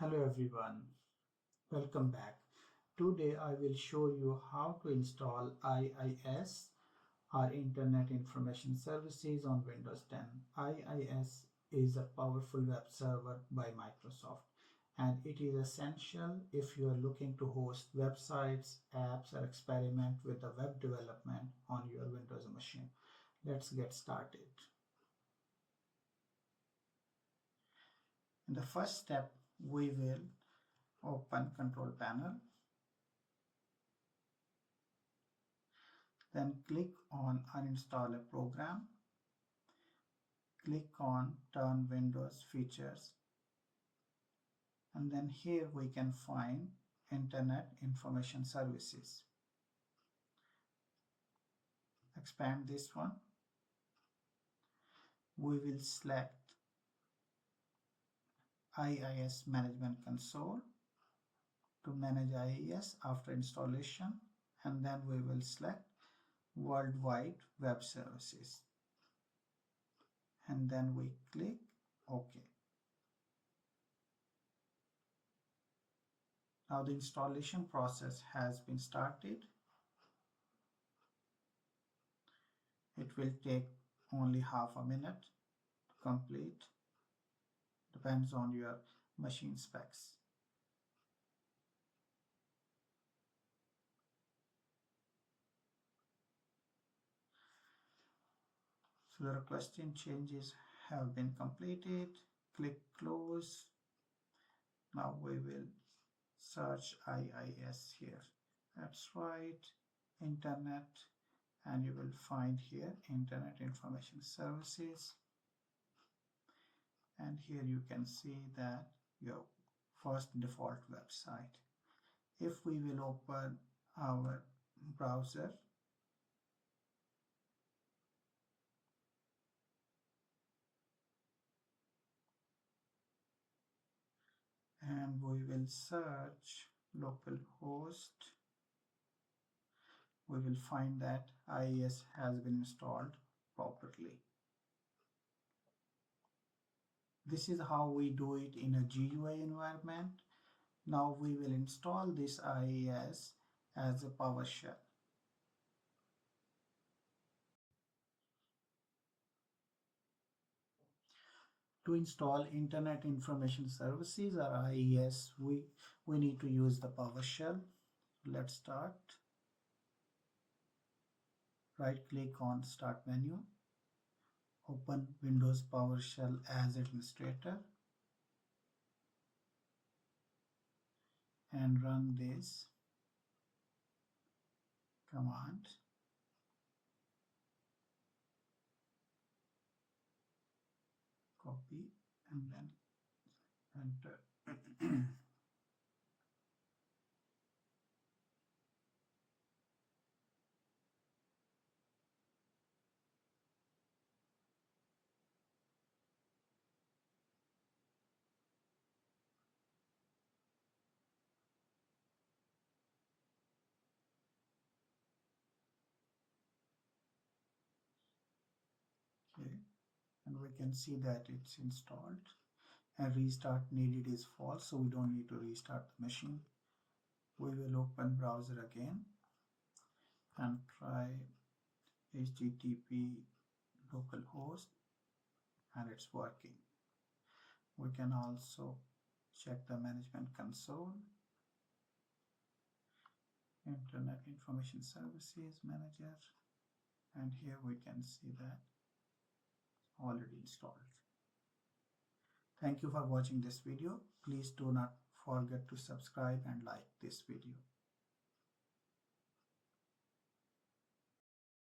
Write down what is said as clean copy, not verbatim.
Hello everyone, welcome back. Today I will show you how to install IIS or Internet Information Services on Windows 10. IIS is a powerful web server by Microsoft and it is essential if you are looking to host websites, apps or experiment with the web development on your Windows machine. Let's get started. In the first step, we will open Control Panel. Then click on Uninstall a program. Click on Turn Windows Features. And then here we can find Internet Information Services. Expand this one. We will select IIS Management Console to manage IIS after installation, and then we will select Worldwide Web Services, and then we click OK. Now the installation process has been started. It will take only half a minute to complete. Depends on your machine specs. So the requesting changes have been completed. Click close. Now we will search IIS here. That's right, Internet, and you will find here Internet Information Services. And here you can see that your first default website. If we will open our browser, and we will search localhost, we will find that IIS has been installed properly. This is how we do it in a GUI environment. Now we will install this IIS as a PowerShell. To install Internet Information Services or IIS, we need to use the PowerShell. Let's start. Right click on Start menu. Open Windows PowerShell as administrator and run this command. Copy and then enter. Okay, and we can see that it's installed, and restart needed is false, so we don't need to restart the machine. We will open browser again and try HTTP localhost, and it's working. We can also check the management console, Internet Information Services Manager, and here we can see that already installed. Thank you for watching this video. Please do not forget to subscribe and like this video.